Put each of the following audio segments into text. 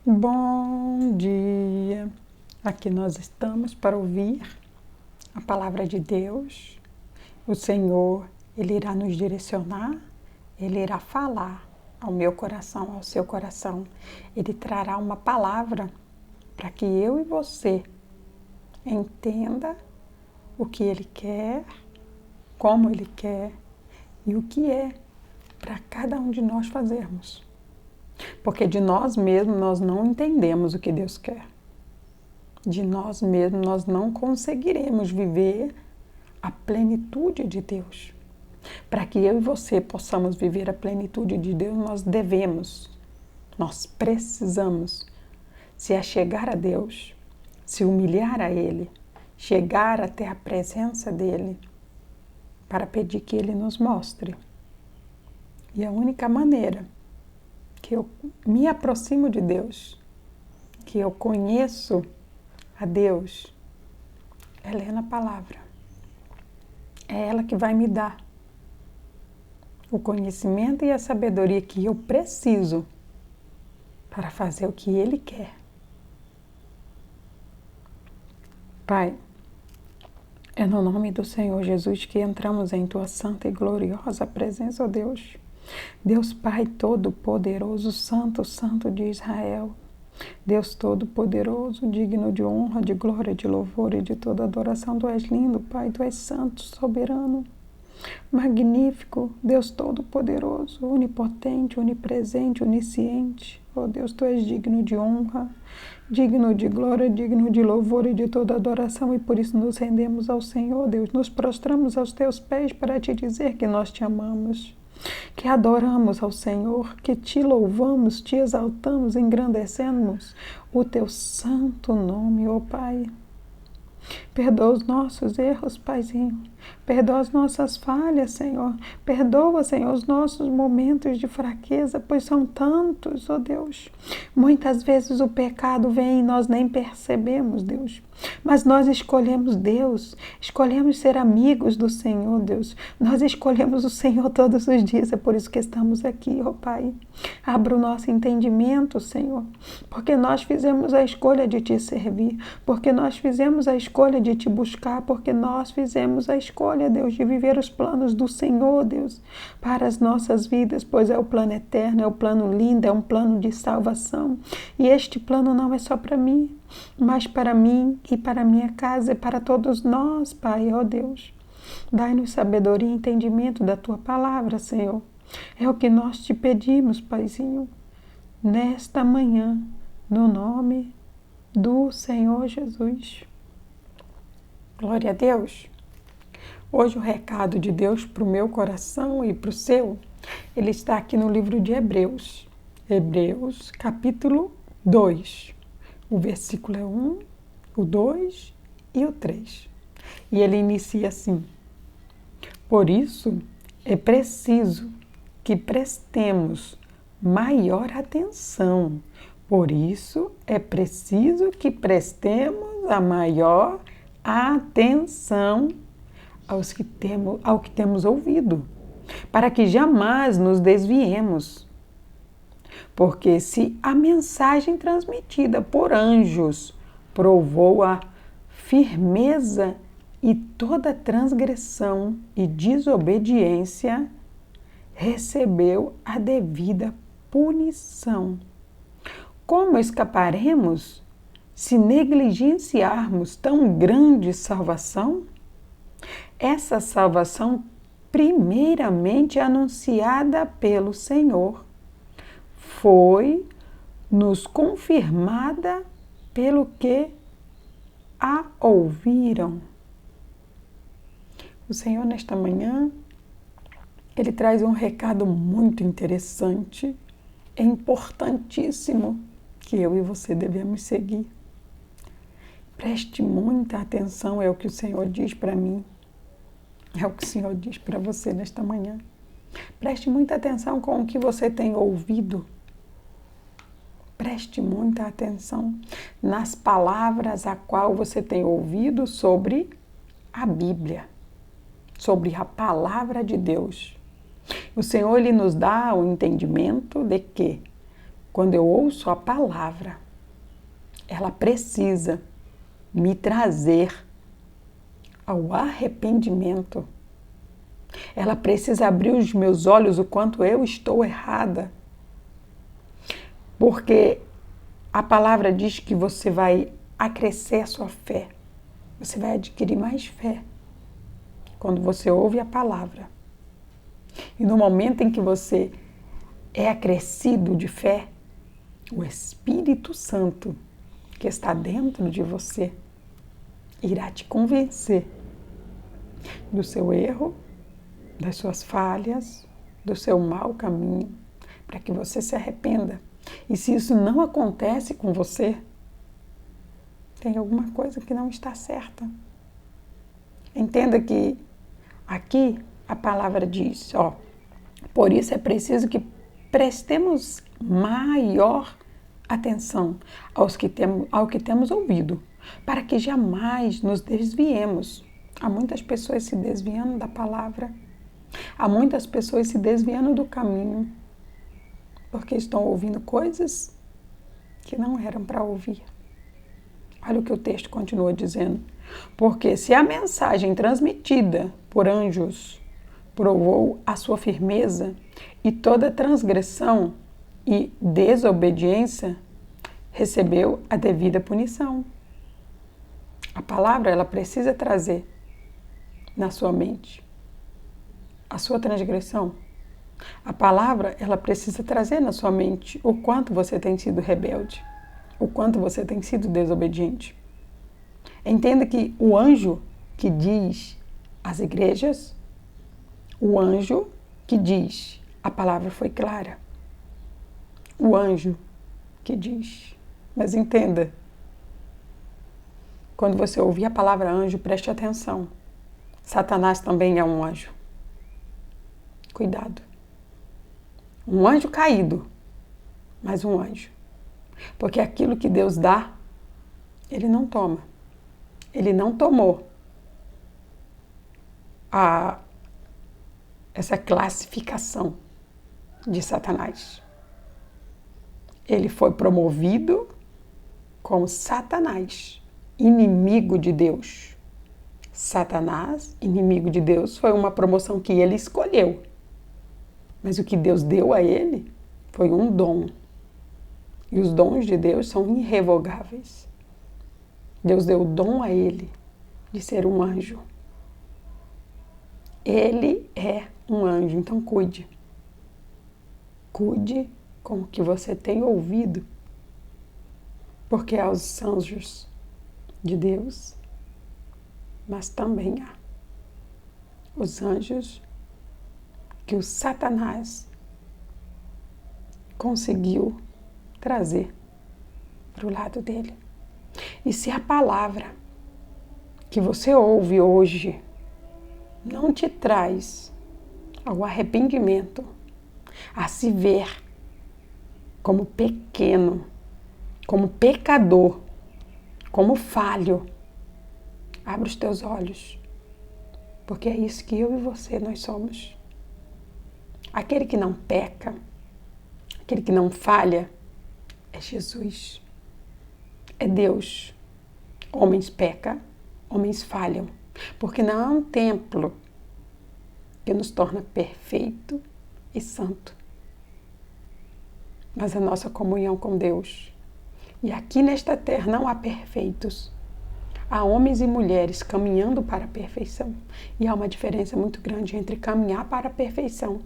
Bom dia! Aqui nós estamos para ouvir a palavra de Deus. O Senhor, Ele irá nos direcionar, Ele irá falar ao meu coração, ao seu coração. Ele trará uma palavra para que eu e você entenda o que Ele quer, como Ele quer e o que é para cada um de nós fazermos. Porque de nós mesmos nós não entendemos o que Deus quer. De nós mesmos nós não conseguiremos viver a plenitude de Deus. Para que eu e você possamos viver a plenitude de Deus, nós precisamos se achegar a Deus, se humilhar a Ele, chegar até a presença dEle, para pedir que Ele nos mostre. E a única maneira que eu me aproximo de Deus, que eu conheço a Deus, ela é na palavra. É ela que vai me dar o conhecimento e a sabedoria que eu preciso para fazer o que Ele quer. Pai, é no nome do Senhor Jesus que entramos em Tua santa e gloriosa presença, ó Deus. Deus Pai Todo-Poderoso, Santo, Santo de Israel. Deus Todo-Poderoso, digno de honra, de glória, de louvor e de toda adoração. Tu és lindo, Pai, Tu és santo, soberano, magnífico. Deus Todo-Poderoso, onipotente, onipresente, onisciente. Oh Deus, Tu és digno de honra, digno de glória, digno de louvor e de toda adoração. E por isso nos rendemos ao Senhor, Deus. Nos prostramos aos Teus pés para Te dizer que nós Te amamos, que adoramos ao Senhor, que Te louvamos, Te exaltamos, engrandecemos o Teu santo nome, ó Pai. Perdoa os nossos erros, Paizinho. Perdoa as nossas falhas, Senhor. Perdoa, Senhor, os nossos momentos de fraqueza, pois são tantos, ó Deus. Muitas vezes o pecado vem e nós nem percebemos, Deus. Mas nós escolhemos Deus, escolhemos ser amigos do Senhor, Deus. Nós escolhemos o Senhor todos os dias, é por isso que estamos aqui, ó Pai. Abra o nosso entendimento, Senhor, porque nós fizemos a escolha de Te servir, porque nós fizemos a escolha de Te buscar, porque nós fizemos a escolha, Deus, de viver os planos do Senhor, Deus, para as nossas vidas, pois é o plano eterno, é o plano lindo, é um plano de salvação. E este plano não é só para mim, mas para mim e para a minha casa e para todos nós, Pai, ó Deus. Dai-nos sabedoria e entendimento da Tua palavra, Senhor. É o que nós Te pedimos, Paizinho, nesta manhã, no nome do Senhor Jesus. Glória a Deus. Hoje o recado de Deus para o meu coração e para o seu, ele está aqui no livro de Hebreus. Hebreus, capítulo 2. O versículo é 1, o 2 e o 3. E ele inicia assim: por isso é preciso que prestemos maior atenção. Por isso é preciso que prestemos a maior atenção ao que temos ouvido, para que jamais nos desviemos. Porque se a mensagem transmitida por anjos provou a firmeza e toda transgressão e desobediência recebeu a devida punição, como escaparemos se negligenciarmos tão grande salvação? Essa salvação primeiramente anunciada pelo Senhor foi-nos confirmada pelo que a ouviram. O Senhor, nesta manhã, Ele traz um recado muito interessante, é importantíssimo, que eu e você devemos seguir. Preste muita atenção, é o que o Senhor diz para mim, é o que o Senhor diz para você nesta manhã. Preste muita atenção com o que você tem ouvido. Preste muita atenção nas palavras a qual você tem ouvido sobre a Bíblia, sobre a palavra de Deus. O Senhor, Ele nos dá o entendimento de que quando eu ouço a palavra, ela precisa me trazer ao arrependimento. Ela precisa abrir os meus olhos o quanto eu estou errada. Porque a palavra diz que você vai acrescer a sua fé. Você vai adquirir mais fé quando você ouve a palavra. E no momento em que você é acrescido de fé, o Espírito Santo que está dentro de você irá te convencer do seu erro, das suas falhas, do seu mau caminho, para que você se arrependa. E se isso não acontece com você, tem alguma coisa que não está certa. Entenda que aqui a palavra diz, por isso é preciso que prestemos maior atenção ao que temos ouvido, para que jamais nos desviemos. Há muitas pessoas se desviando da palavra, há muitas pessoas se desviando do caminho, porque estão ouvindo coisas que não eram para ouvir. Olha o que o texto continua dizendo. Porque se a mensagem transmitida por anjos provou a sua firmeza e toda transgressão e desobediência recebeu a devida punição. A palavra, ela precisa trazer na sua mente a sua transgressão. A palavra, ela precisa trazer na sua mente o quanto você tem sido rebelde, o quanto você tem sido desobediente. Entenda que o anjo que diz às igrejas, o anjo que diz, a palavra foi clara. O anjo que diz. Mas entenda, quando você ouvir a palavra anjo, preste atenção. Satanás também é um anjo. Cuidado. Um anjo caído, mas um anjo. Porque aquilo que Deus dá, Ele não toma. Ele não tomou essa classificação de Satanás. Ele foi promovido como Satanás, inimigo de Deus. Satanás, inimigo de Deus, foi uma promoção que ele escolheu. Mas o que Deus deu a ele foi um dom. E os dons de Deus são irrevogáveis. Deus deu o dom a ele de ser um anjo. Ele é um anjo, então cuide. Cuide com o que você tem ouvido. Porque há os anjos de Deus, mas também há os anjos que o Satanás conseguiu trazer para o lado dele. E se a palavra que você ouve hoje não te traz ao arrependimento, a se ver como pequeno, como pecador, como falho, abre os teus olhos, porque é isso que eu e você, nós somos. Aquele que não peca, aquele que não falha, é Jesus, é Deus. Homens pecam, homens falham, porque não há um templo que nos torna perfeito e santo, mas a nossa comunhão com Deus. E aqui nesta terra não há perfeitos. Há homens e mulheres caminhando para a perfeição. E há uma diferença muito grande entre caminhar para a perfeição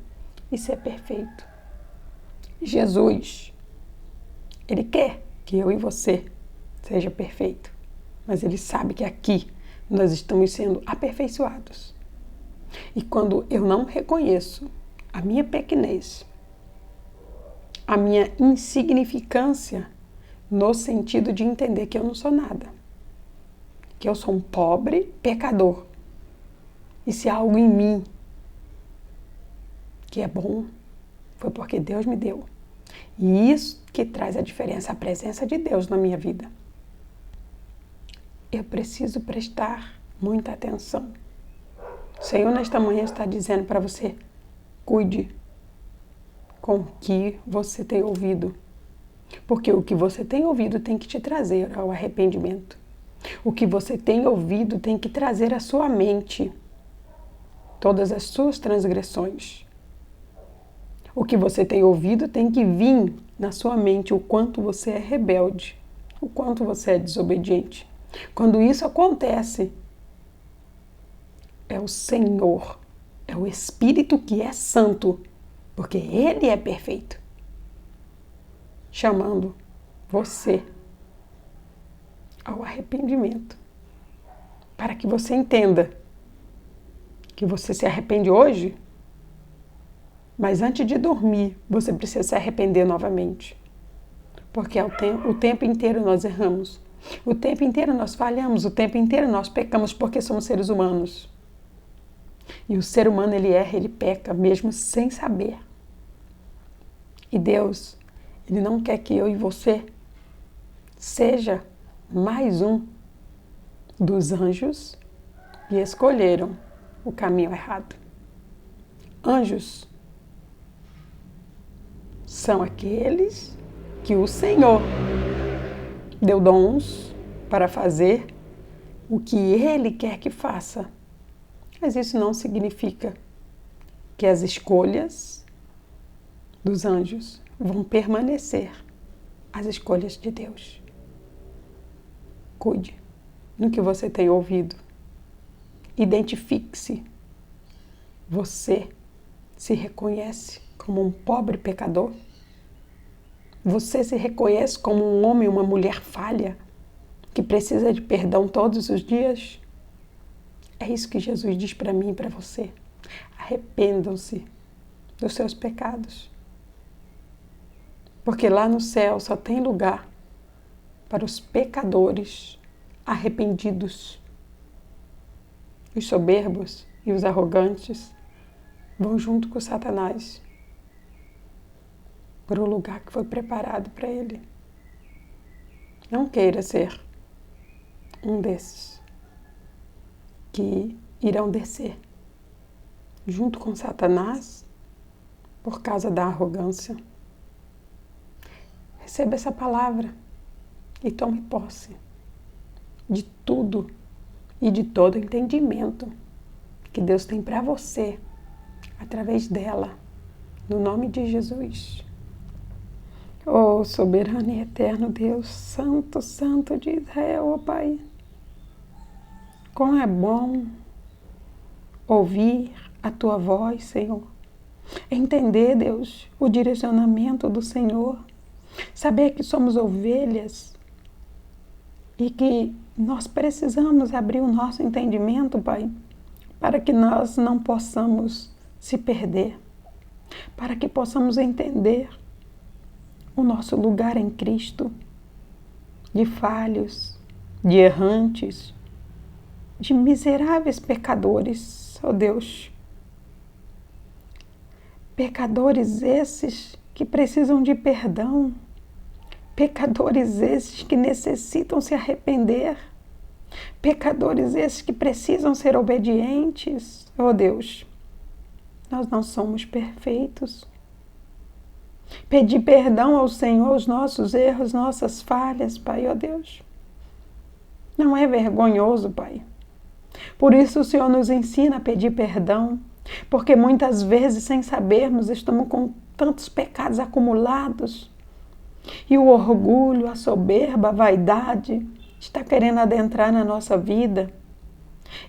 e ser perfeito. Jesus, Ele quer que eu e você seja perfeito. Mas Ele sabe que aqui nós estamos sendo aperfeiçoados. E quando eu não reconheço a minha pequenez, a minha insignificância, no sentido de entender que eu não sou nada, que eu sou um pobre pecador, e se há algo em mim que é bom, foi porque Deus me deu. E isso que traz a diferença, a presença de Deus na minha vida. Eu preciso prestar muita atenção. O Senhor nesta manhã está dizendo para você, cuide com o que você tem ouvido. Porque o que você tem ouvido tem que te trazer ao arrependimento. O que você tem ouvido tem que trazer à sua mente todas as suas transgressões. O que você tem ouvido tem que vir na sua mente o quanto você é rebelde, o quanto você é desobediente. Quando isso acontece, é o Senhor, é o Espírito que é santo, porque Ele é perfeito, chamando você ao arrependimento, para que você entenda que você se arrepende hoje, mas antes de dormir, você precisa se arrepender novamente. Porque o tempo inteiro nós erramos. O tempo inteiro nós falhamos. O tempo inteiro nós pecamos porque somos seres humanos. E o ser humano, ele erra, ele peca, mesmo sem saber. E Deus, Ele não quer que eu e você seja mais um dos anjos que escolheram o caminho errado. Anjos são aqueles que o Senhor deu dons para fazer o que Ele quer que faça. Mas isso não significa que as escolhas dos anjos vão permanecer as escolhas de Deus. Cuide no que você tem ouvido. Identifique-se. Você se reconhece como um pobre pecador? Você se reconhece como um homem, uma mulher falha, que precisa de perdão todos os dias? É isso que Jesus diz para mim e para você. Arrependam-se dos seus pecados. Porque lá no céu só tem lugar para os pecadores arrependidos. Os soberbos e os arrogantes vão junto com Satanás para o lugar que foi preparado para ele. Não queira ser um desses que irão descer junto com Satanás por causa da arrogância. Receba essa palavra e tome posse de tudo e de todo entendimento que Deus tem para você através dela, no nome de Jesus. Oh, soberano e eterno Deus, santo, santo de Israel, ó Pai. Como é bom ouvir a Tua voz, Senhor. Entender, Deus, o direcionamento do Senhor. Saber que somos ovelhas e que nós precisamos abrir o nosso entendimento, Pai, para que nós não possamos se perder, para que possamos entender o nosso lugar em Cristo, de falhos, de errantes, de miseráveis pecadores, ó Deus. Pecadores esses que precisam de perdão, pecadores esses que necessitam se arrepender, pecadores esses que precisam ser obedientes, ó Deus. Nós não somos perfeitos. Pedir perdão ao Senhor, os nossos erros, nossas falhas, Pai, ó Deus. Não é vergonhoso, Pai. Por isso o Senhor nos ensina a pedir perdão, porque muitas vezes, sem sabermos, estamos com tantos pecados acumulados. E o orgulho, a soberba, a vaidade está querendo adentrar na nossa vida.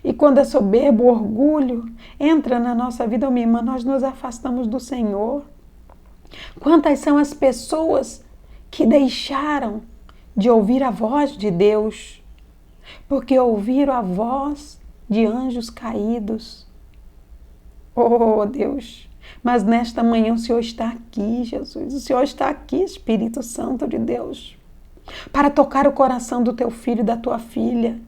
E quando a soberba, o orgulho entra na nossa vida, minha irmã, nós nos afastamos do Senhor. Quantas são as pessoas que deixaram de ouvir a voz de Deus, porque ouviram a voz de anjos caídos? Oh, Deus! Mas nesta manhã o Senhor está aqui, Jesus. O Senhor está aqui, Espírito Santo de Deus, para tocar o coração do teu filho e da tua filha,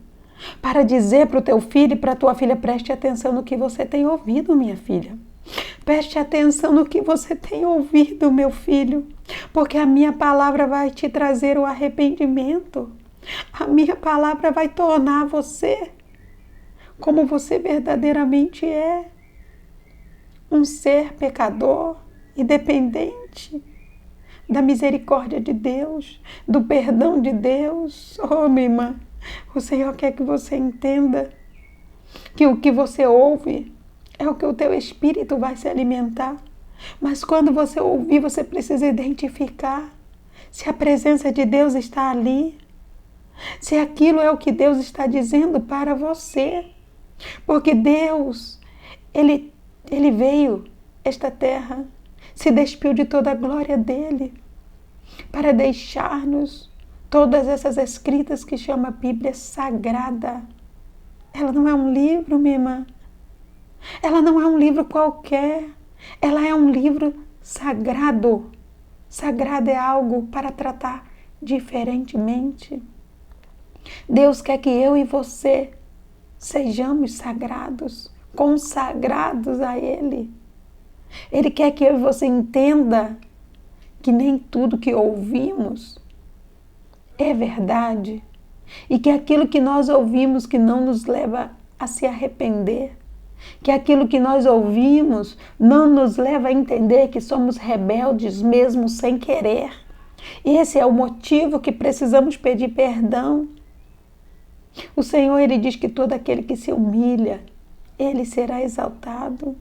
para dizer para o teu filho e para a tua filha: preste atenção no que você tem ouvido, minha filha. Preste atenção no que você tem ouvido, meu filho, porque a minha palavra vai te trazer o arrependimento. A minha palavra vai tornar você como você verdadeiramente é. Um ser pecador e dependente da misericórdia de Deus, do perdão de Deus. Oh, minha irmã, o Senhor quer que você entenda que o que você ouve é o que o teu espírito vai se alimentar. Mas quando você ouvir, você precisa identificar se a presença de Deus está ali, se aquilo é o que Deus está dizendo para você. Porque Deus, Ele veio esta terra, se despiu de toda a glória dele, para deixar-nos todas essas escritas que chama a Bíblia sagrada. Ela não é um livro, minha irmã. Ela não é um livro qualquer. Ela é um livro sagrado. Sagrado é algo para tratar diferentemente. Deus quer que eu e você sejamos sagrados, consagrados a Ele. Ele quer que eu e você entenda que nem tudo que ouvimos é verdade e que aquilo que nós ouvimos que não nos leva a se arrepender, que aquilo que nós ouvimos não nos leva a entender que somos rebeldes mesmo sem querer. Esse é o motivo que precisamos pedir perdão. O Senhor, Ele diz que todo aquele que se humilha, Ele será exaltado.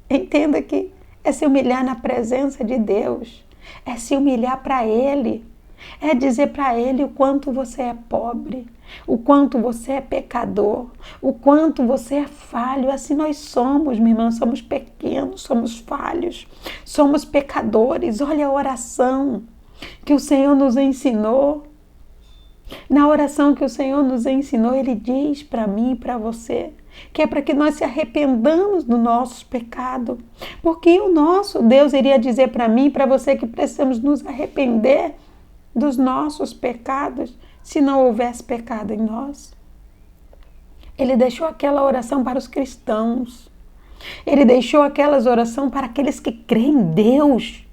Entenda que é se humilhar na presença de Deus, é se humilhar para Ele, é dizer para Ele o quanto você é pobre, o quanto você é pecador, o quanto você é falho. Assim nós somos, minha irmã, somos pequenos, somos falhos, somos pecadores. Olha a oração que o Senhor nos ensinou. Na oração que o Senhor nos ensinou, Ele diz para mim e para você que é para que nós se arrependamos do nosso pecado. Porque o nosso Deus iria dizer para mim e para você que precisamos nos arrepender dos nossos pecados se não houvesse pecado em nós. Ele deixou aquela oração para os cristãos. Ele deixou aquelas orações para aqueles que creem em Deus,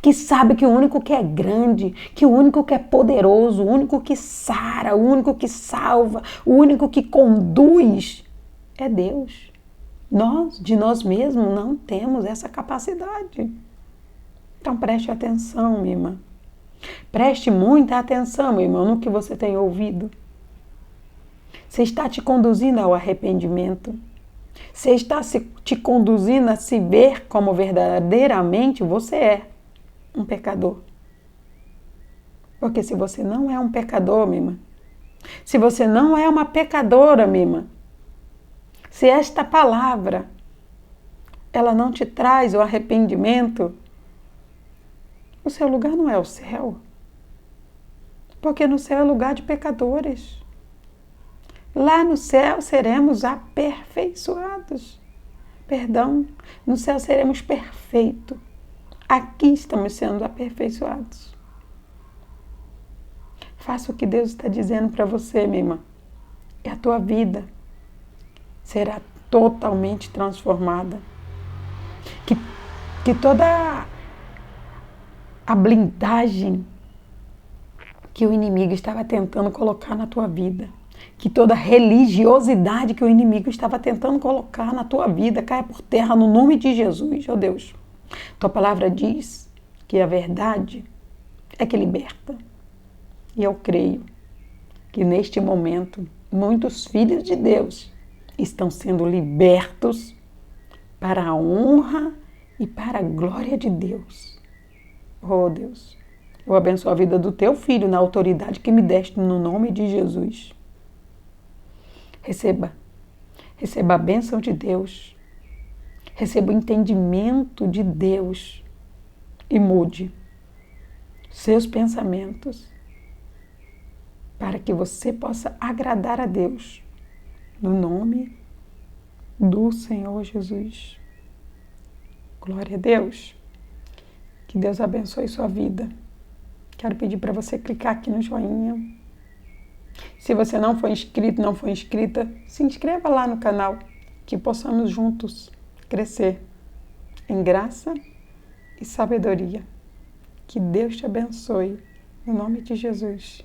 que sabe que o único que é grande, que o único que é poderoso, o único que sara, o único que salva, o único que conduz é Deus. Nós, de nós mesmos, não temos essa capacidade. Então preste atenção, minha irmã. Preste muita atenção, meu irmão, no que você tem ouvido. Você está te conduzindo ao arrependimento. Você está te conduzindo a se ver como verdadeiramente você é um pecador. Porque se você não é um pecador, minha irmã, se você não é uma pecadora, minha irmã, se esta palavra ela não te traz o arrependimento, o seu lugar não é o céu. Porque no céu é lugar de pecadores. Lá no céu seremos aperfeiçoados. Perdão, no céu seremos perfeitos. Aqui estamos sendo aperfeiçoados. Faça o que Deus está dizendo para você, minha irmã. E a tua vida será totalmente transformada. Que toda a blindagem que o inimigo estava tentando colocar na tua vida, que toda a religiosidade que o inimigo estava tentando colocar na tua vida caia por terra no nome de Jesus, ó Deus. Tua palavra diz que a verdade é que liberta. E eu creio que neste momento muitos filhos de Deus estão sendo libertos para a honra e para a glória de Deus. Oh Deus, eu abençoo a vida do teu filho na autoridade que me deste no nome de Jesus. Receba a bênção de Deus, receba o entendimento de Deus e mude seus pensamentos para que você possa agradar a Deus no nome do Senhor Jesus. Glória a Deus. Que Deus abençoe sua vida. Quero pedir para você clicar aqui no joinha. Se você não for inscrito, não for inscrita, se inscreva lá no canal, que possamos juntos crescer em graça e sabedoria. Que Deus te abençoe, em nome de Jesus.